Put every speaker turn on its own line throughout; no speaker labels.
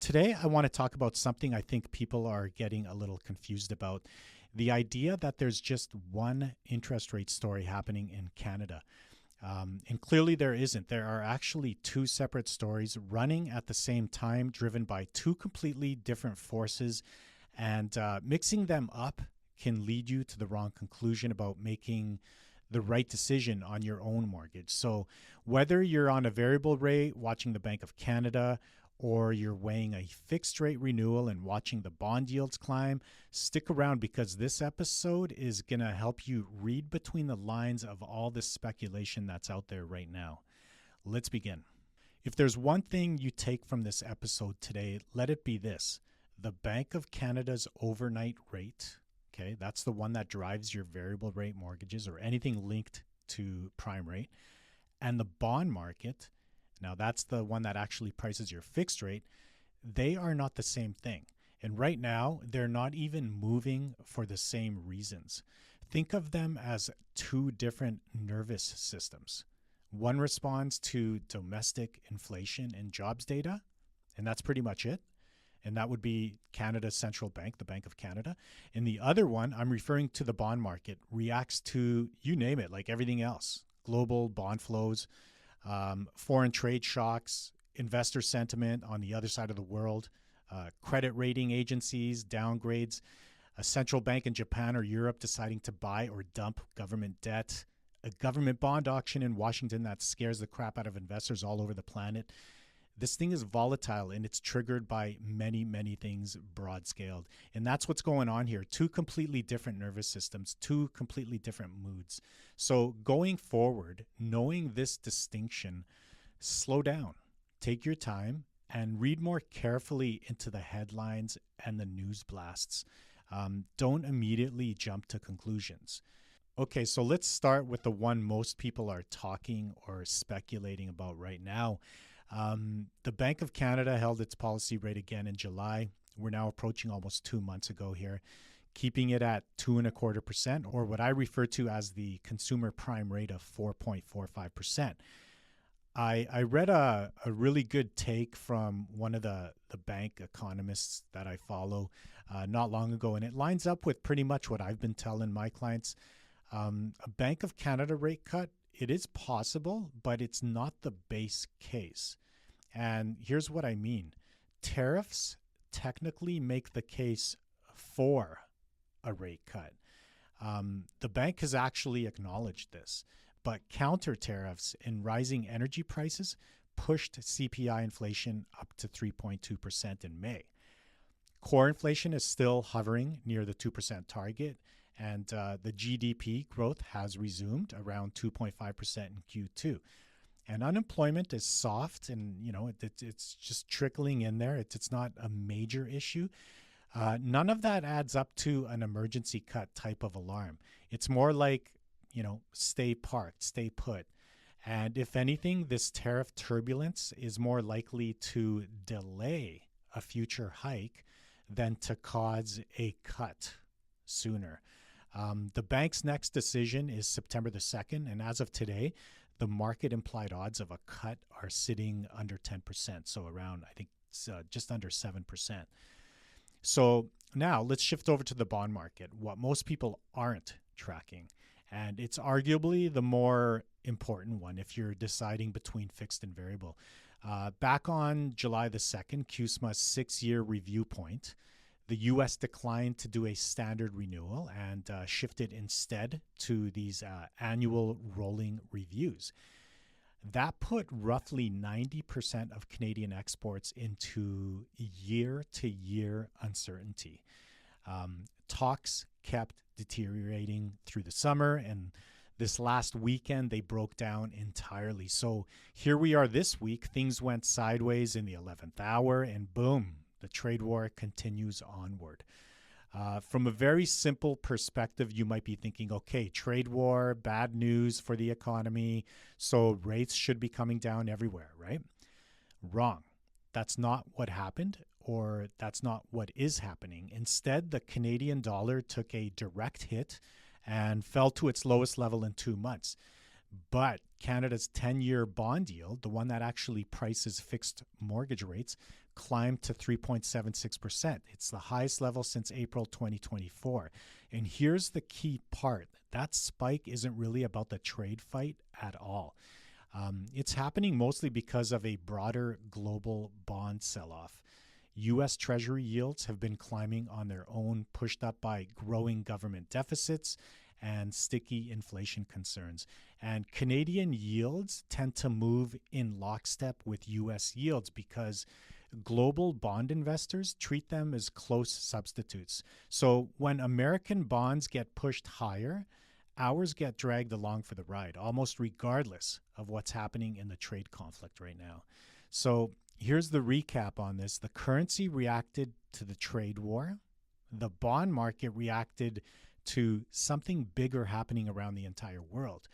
Today, I want to talk about something I think people are getting a little confused about. The idea that there's just one interest rate story happening in Canada. And clearly there isn't. There are actually two separate stories running at the same time, driven by two completely different forces. And mixing them up can lead you to the wrong conclusion about making the right decision on your own mortgage. So whether you're on a variable rate watching the Bank of Canada, or you're weighing a fixed rate renewal and watching the bond yields climb, stick around because this episode is going to help you read between the lines of all this speculation that's out there right now. Let's begin. If there's one thing you take from this episode today, let it be this: the Bank of Canada's overnight rate, okay, that's the one that drives your variable rate mortgages or anything linked to prime rate, and the bond market, now that's the one that actually prices your fixed rate, they are not the same thing. And right now, they're not even moving for the same reasons. Think of them as two different nervous systems. One responds to domestic inflation and jobs data, and that's pretty much it. And that would be Canada's central bank, the Bank of Canada. And the other one, I'm referring to the bond market, reacts to, you name it, like everything else: global bond flows, foreign trade shocks, investor sentiment on the other side of the world, credit rating agencies, downgrades, a central bank in Japan or Europe deciding to buy or dump government debt, a government bond auction in Washington that scares the crap out of investors all over the planet. This thing is volatile and it's triggered by many, many things broad scaled. And that's what's going on here. Two completely different nervous systems, two completely different moods. So going forward, knowing this distinction, slow down, take your time, and read more carefully into the headlines and the news blasts. Don't immediately jump to conclusions. Okay, so let's start with the one most people are talking or speculating about right now. The Bank of Canada held its policy rate again in July. We're now approaching almost 2 months ago here, keeping it at 2.25%, or what I refer to as the consumer prime rate of 4.45%. I read a really good take from one of the bank economists that I follow not long ago, and it lines up with pretty much what I've been telling my clients. A Bank of Canada rate cut, it is possible, but it's not the base case. And here's what I mean. Tariffs technically make the case for a rate cut. The bank has actually acknowledged this, but counter tariffs and rising energy prices pushed CPI inflation up to 3.2% in May. Core inflation is still hovering near the 2% target, and the GDP growth has resumed around 2.5% in Q2. And unemployment is soft, and it's just trickling in there. It's not a major issue. None of that adds up to an emergency cut type of alarm. It's more like, stay parked, stay put. And if anything, this tariff turbulence is more likely to delay a future hike than to cause a cut sooner. The bank's next decision is September the 2nd, and as of today, the market implied odds of a cut are sitting under 10%, so around, I think, just under 7%. So now let's shift over to the bond market, what most people aren't tracking, and it's arguably the more important one if you're deciding between fixed and variable. Back on July the 2nd, CUSMA's 6-year review point, the U.S. declined to do a standard renewal and shifted instead to these annual rolling reviews. That put roughly 90% of Canadian exports into year-to-year uncertainty. Talks kept deteriorating through the summer, and this last weekend they broke down entirely. So here we are this week. Things went sideways in the 11th hour, and boom, the trade war continues onward. From a very simple perspective, you might be thinking, okay, trade war, bad news for the economy, so rates should be coming down everywhere, right? Wrong. That's not what happened, or that's not what is happening. Instead, the Canadian dollar took a direct hit and fell to its lowest level in 2 months. But Canada's 10-year bond yield, the one that actually prices fixed mortgage rates, climbed to 3.76%. It's the highest level since April 2024. And here's the key part. That spike isn't really about the trade fight at all. It's happening mostly because of a broader global bond sell-off. U.S. Treasury yields have been climbing on their own, pushed up by growing government deficits and sticky inflation concerns. And Canadian yields tend to move in lockstep with U.S. yields because global bond investors treat them as close substitutes. So when American bonds get pushed higher, ours get dragged along for the ride, almost regardless of what's happening in the trade conflict right now. So here's the recap on this. The currency reacted to the trade war. The bond market reacted to something bigger happening around the entire world.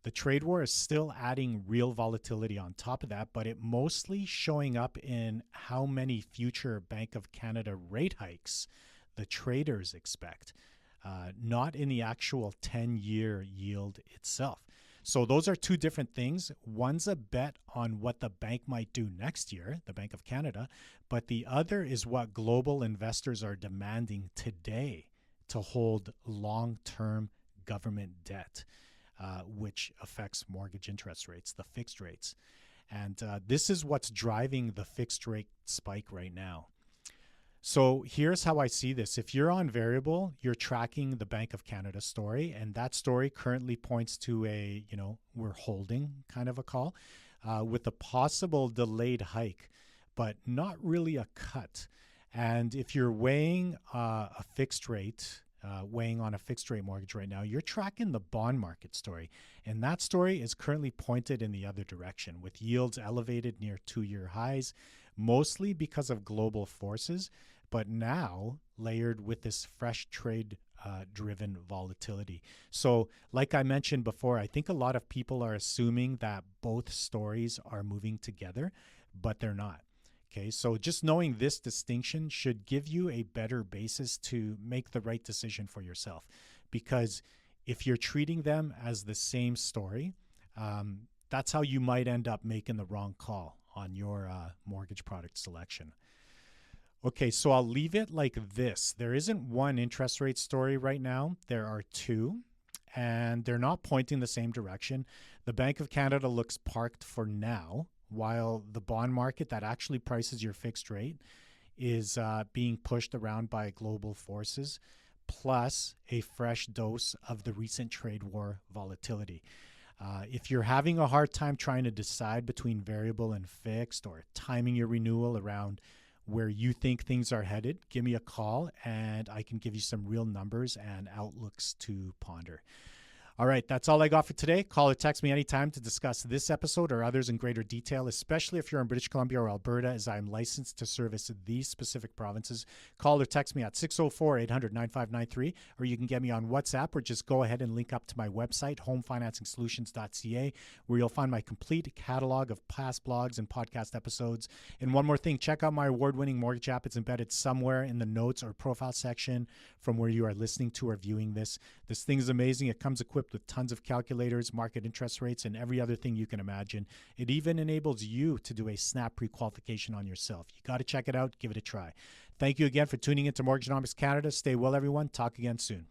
The trade war is still adding real volatility on top of that, but it mostly showing up in how many future Bank of Canada rate hikes the traders expect. Not in the actual 10-year yield itself. So those are two different things. One's a bet on what the bank might do next year, the Bank of Canada, but the other is what global investors are demanding today to hold long-term government debt, which affects mortgage interest rates, the fixed rates. And this is what's driving the fixed rate spike right now. So here's how I see this. If you're on variable, you're tracking the Bank of Canada story, and that story currently points to a, we're holding kind of a call with a possible delayed hike, but not really a cut. And if you're weighing a fixed rate, weighing on a fixed rate mortgage right now, you're tracking the bond market story. And that story is currently pointed in the other direction with yields elevated near 2-year highs, mostly because of global forces, but now layered with this fresh trade driven volatility. So like I mentioned before, I think a lot of people are assuming that both stories are moving together, but they're not. Okay, so just knowing this distinction should give you a better basis to make the right decision for yourself. Because if you're treating them as the same story, that's how you might end up making the wrong call on your mortgage product selection. Okay, so I'll leave it like this. There isn't one interest rate story right now. There are two, and they're not pointing the same direction. The Bank of Canada looks parked for now, while the bond market that actually prices your fixed rate is being pushed around by global forces, plus a fresh dose of the recent trade war volatility. If you're having a hard time trying to decide between variable and fixed or timing your renewal around where you think things are headed, give me a call and I can give you some real numbers and outlooks to ponder. All right, that's all I got for today. Call or text me anytime to discuss this episode or others in greater detail, especially if you're in British Columbia or Alberta, as I'm licensed to service these specific provinces. Call or text me at 604-800-9593, or you can get me on WhatsApp, or just go ahead and link up to my website, homefinancingsolutions.ca, where you'll find my complete catalog of past blogs and podcast episodes. And one more thing, check out my award-winning mortgage app. It's embedded somewhere in the notes or profile section from where you are listening to or viewing this. This thing is amazing. It comes equipped with tons of calculators, market interest rates, and every other thing you can imagine. It even enables you to do a snap pre-qualification on yourself. You got to check it out. Give it a try. Thank you again for tuning into Mortgagenomics Canada. Stay well, everyone. Talk again soon.